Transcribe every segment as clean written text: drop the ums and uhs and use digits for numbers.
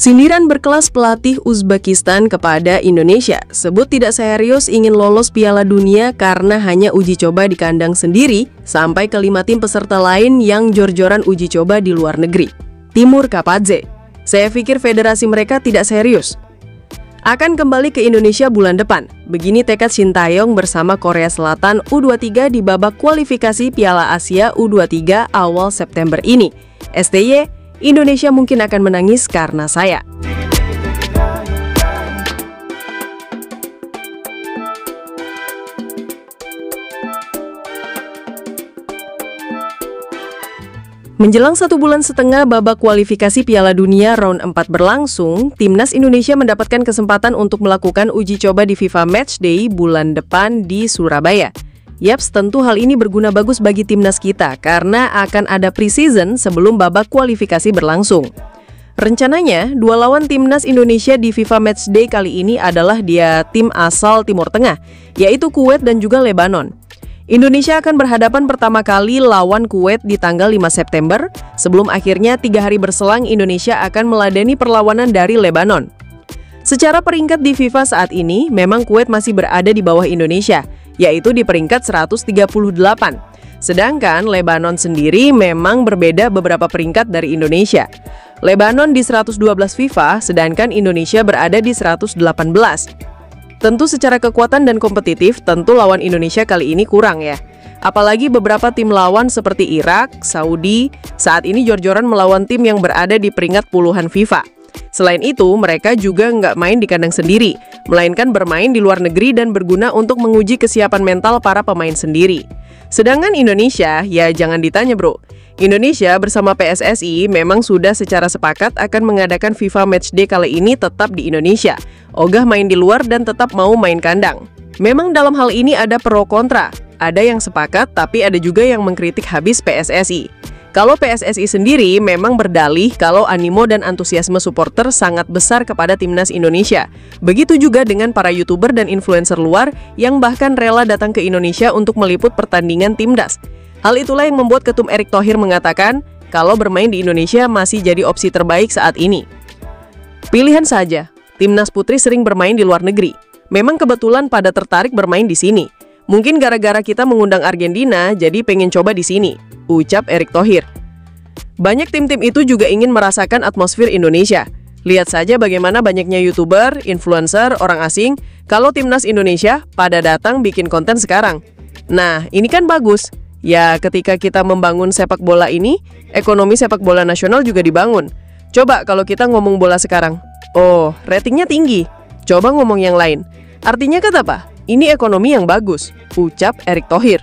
Sindiran berkelas pelatih Uzbekistan kepada Indonesia, sebut tidak serius ingin lolos Piala Dunia karena hanya uji coba di kandang sendiri sampai ke 5 tim peserta lain yang jor-joran uji coba di luar negeri. Timur Kapadze, saya pikir federasi mereka tidak serius. Akan kembali ke Indonesia bulan depan, begini tekad Shin Tae-yong bersama Korea Selatan U23 di babak kualifikasi Piala Asia U23 awal September ini. STY, Indonesia mungkin akan menangis karena saya. Menjelang 1,5 bulan babak kualifikasi Piala Dunia round 4 berlangsung, Timnas Indonesia mendapatkan kesempatan untuk melakukan uji coba di FIFA Matchday bulan depan di Surabaya. Yaps, tentu hal ini berguna bagus bagi timnas kita karena akan ada pre-season sebelum babak kualifikasi berlangsung. Rencananya, 2 lawan timnas Indonesia di FIFA Matchday kali ini adalah tim asal Timur Tengah, yaitu Kuwait dan juga Lebanon. Indonesia akan berhadapan pertama kali lawan Kuwait di tanggal 5 September, sebelum akhirnya 3 hari berselang Indonesia akan meladeni perlawanan dari Lebanon. Secara peringkat di FIFA saat ini, memang Kuwait masih berada di bawah Indonesia, yaitu di peringkat 138. Sedangkan Lebanon sendiri memang berbeda beberapa peringkat dari Indonesia. Lebanon di 112 FIFA, sedangkan Indonesia berada di 118. Tentu secara kekuatan dan kompetitif, tentu lawan Indonesia kali ini kurang ya. Apalagi beberapa tim lawan seperti Irak, Saudi, saat ini jor-joran melawan tim yang berada di peringkat puluhan FIFA. Selain itu, mereka juga nggak main di kandang sendiri, melainkan bermain di luar negeri dan berguna untuk menguji kesiapan mental para pemain sendiri. Sedangkan Indonesia, ya jangan ditanya bro. Indonesia bersama PSSI memang sudah secara sepakat akan mengadakan FIFA Matchday kali ini tetap di Indonesia. Ogah main di luar dan tetap mau main kandang. Memang dalam hal ini ada pro kontra. Ada yang sepakat, tapi ada juga yang mengkritik habis PSSI. Kalau PSSI sendiri memang berdalih kalau animo dan antusiasme supporter sangat besar kepada timnas Indonesia. Begitu juga dengan para YouTuber dan influencer luar yang bahkan rela datang ke Indonesia untuk meliput pertandingan timnas. Hal itulah yang membuat Ketum Erick Thohir mengatakan kalau bermain di Indonesia masih jadi opsi terbaik saat ini. Pilihan saja, timnas putri sering bermain di luar negeri. Memang kebetulan pada tertarik bermain di sini. Mungkin gara-gara kita mengundang Argentina, jadi pengen coba di sini, ucap Erick Thohir. Banyak tim-tim itu juga ingin merasakan atmosfer Indonesia. Lihat saja bagaimana banyaknya YouTuber, influencer, orang asing, kalau timnas Indonesia pada datang bikin konten sekarang. Nah, ini kan bagus. Ya, ketika kita membangun sepak bola ini, ekonomi sepak bola nasional juga dibangun. Coba kalau kita ngomong bola sekarang, oh, ratingnya tinggi. Coba ngomong yang lain. Artinya kata apa? Ini ekonomi yang bagus, ucap Erick Thohir.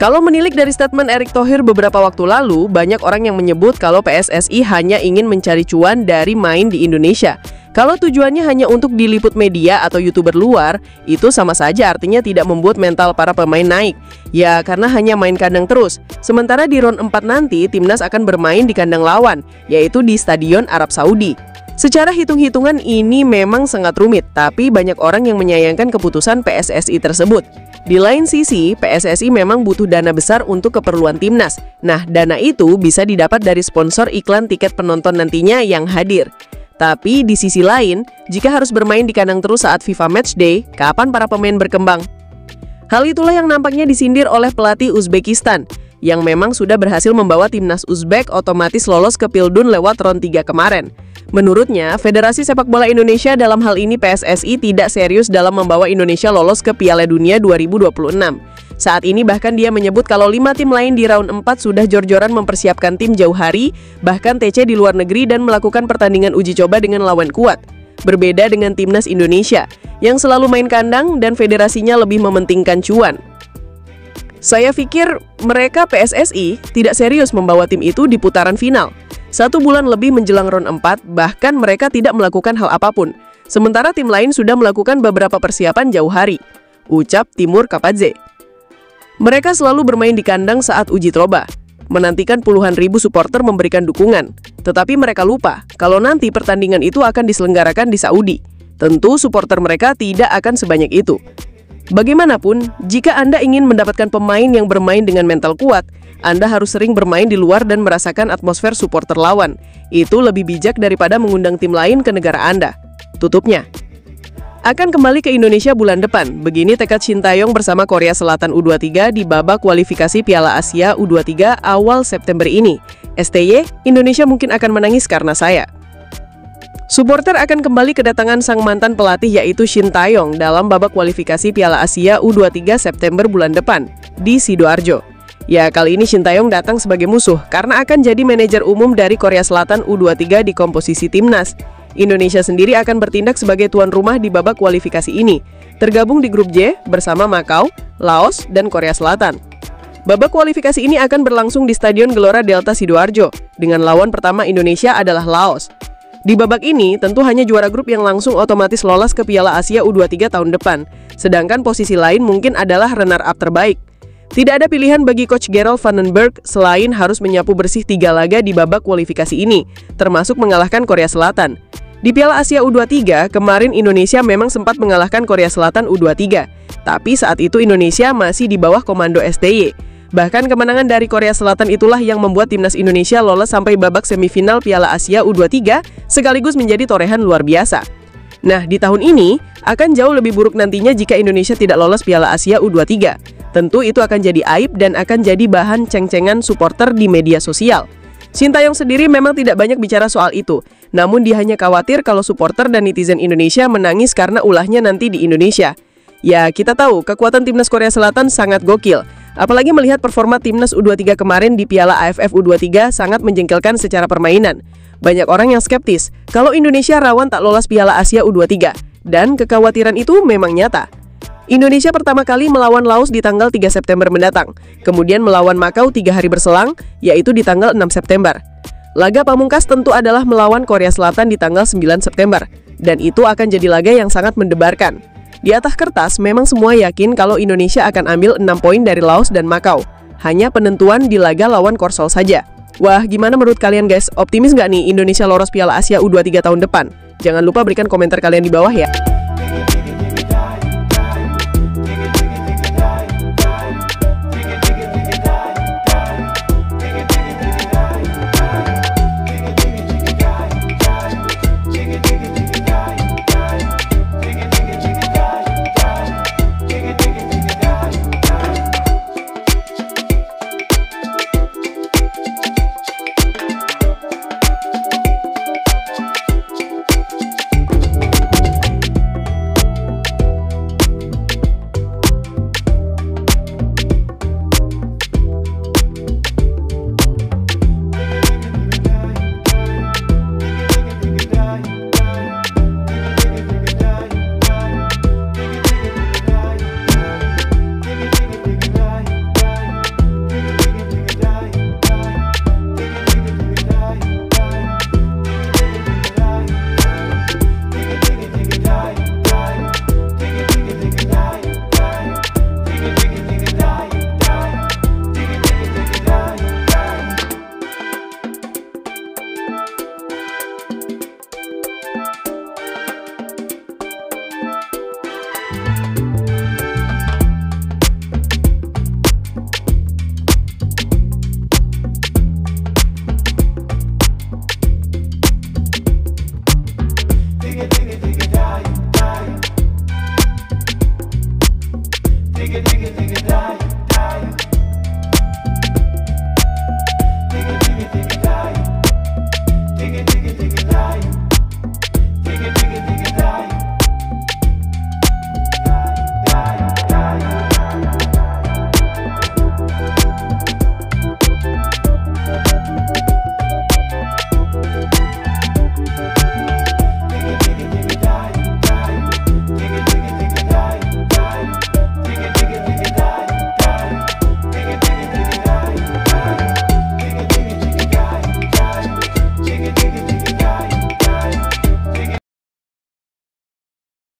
Kalau menilik dari statement Erick Thohir beberapa waktu lalu, banyak orang yang menyebut kalau PSSI hanya ingin mencari cuan dari main di Indonesia. Kalau tujuannya hanya untuk diliput media atau YouTuber luar, itu sama saja artinya tidak membuat mental para pemain naik. Ya, karena hanya main kandang terus. Sementara di round 4 nanti, timnas akan bermain di kandang lawan, yaitu di Stadion Arab Saudi. Secara hitung-hitungan ini memang sangat rumit, tapi banyak orang yang menyayangkan keputusan PSSI tersebut. Di lain sisi, PSSI memang butuh dana besar untuk keperluan timnas. Nah, dana itu bisa didapat dari sponsor iklan tiket penonton nantinya yang hadir. Tapi di sisi lain, jika harus bermain di kandang terus saat FIFA Matchday, kapan para pemain berkembang? Hal itulah yang nampaknya disindir oleh pelatih Uzbekistan, yang memang sudah berhasil membawa timnas Uzbek otomatis lolos ke Pildun lewat round 3 kemarin. Menurutnya, Federasi Sepak Bola Indonesia dalam hal ini PSSI tidak serius dalam membawa Indonesia lolos ke Piala Dunia 2026. Saat ini bahkan dia menyebut kalau 5 tim lain di round 4 sudah jor-joran mempersiapkan tim jauh hari, bahkan TC di luar negeri dan melakukan pertandingan uji coba dengan lawan kuat. Berbeda dengan timnas Indonesia, yang selalu main kandang dan federasinya lebih mementingkan cuan. Saya pikir mereka PSSI tidak serius membawa tim itu di putaran final. 1 bulan lebih menjelang round 4, bahkan mereka tidak melakukan hal apapun. Sementara tim lain sudah melakukan beberapa persiapan jauh hari, ucap Timur Kapadze. Mereka selalu bermain di kandang saat uji coba, menantikan puluhan ribu supporter memberikan dukungan. Tetapi mereka lupa kalau nanti pertandingan itu akan diselenggarakan di Saudi. Tentu supporter mereka tidak akan sebanyak itu. Bagaimanapun, jika Anda ingin mendapatkan pemain yang bermain dengan mental kuat, Anda harus sering bermain di luar dan merasakan atmosfer supporter lawan. Itu lebih bijak daripada mengundang tim lain ke negara Anda. Tutupnya. Akan kembali ke Indonesia bulan depan. Begini tekad Shin Tae-yong bersama Korea Selatan U23 di babak kualifikasi Piala Asia U23 awal September ini. STY, Indonesia mungkin akan menangis karena saya. Supporter akan kembali kedatangan sang mantan pelatih yaitu Shin Tae-yong dalam babak kualifikasi Piala Asia U23 September bulan depan di Sidoarjo. Ya, kali ini Shin Tae-yong datang sebagai musuh karena akan jadi manajer umum dari Korea Selatan U23 di komposisi timnas. Indonesia sendiri akan bertindak sebagai tuan rumah di babak kualifikasi ini, tergabung di grup J bersama Makau, Laos, dan Korea Selatan. Babak kualifikasi ini akan berlangsung di Stadion Gelora Delta Sidoarjo, dengan lawan pertama Indonesia adalah Laos. Di babak ini, tentu hanya juara grup yang langsung otomatis lolos ke Piala Asia U23 tahun depan, sedangkan posisi lain mungkin adalah runner-up terbaik. Tidak ada pilihan bagi Coach Gerald Vandenberg selain harus menyapu bersih 3 laga di babak kualifikasi ini, termasuk mengalahkan Korea Selatan. Di Piala Asia U23, kemarin Indonesia memang sempat mengalahkan Korea Selatan U23, tapi saat itu Indonesia masih di bawah komando STY. Bahkan kemenangan dari Korea Selatan itulah yang membuat timnas Indonesia lolos sampai babak semifinal Piala Asia U23, sekaligus menjadi torehan luar biasa. Nah, di tahun ini, akan jauh lebih buruk nantinya jika Indonesia tidak lolos Piala Asia U23. Tentu itu akan jadi aib dan akan jadi bahan ceng-cengan supporter di media sosial. Shin Tae-yong sendiri memang tidak banyak bicara soal itu, namun dia hanya khawatir kalau supporter dan netizen Indonesia menangis karena ulahnya nanti di Indonesia. Ya, kita tahu kekuatan timnas Korea Selatan sangat gokil, apalagi melihat performa timnas U23 kemarin di Piala AFF U23 sangat menjengkelkan secara permainan. Banyak orang yang skeptis kalau Indonesia rawan tak lolos Piala Asia U23, dan kekhawatiran itu memang nyata. Indonesia pertama kali melawan Laos di tanggal 3 September mendatang, kemudian melawan Makau 3 hari berselang, yaitu di tanggal 6 September. Laga pamungkas tentu adalah melawan Korea Selatan di tanggal 9 September, dan itu akan jadi laga yang sangat mendebarkan. Di atas kertas, memang semua yakin kalau Indonesia akan ambil 6 poin dari Laos dan Makau. Hanya penentuan di laga lawan Korsel saja. Wah, gimana menurut kalian guys? Optimis nggak nih Indonesia lolos Piala Asia U23 tahun depan? Jangan lupa berikan komentar kalian di bawah ya.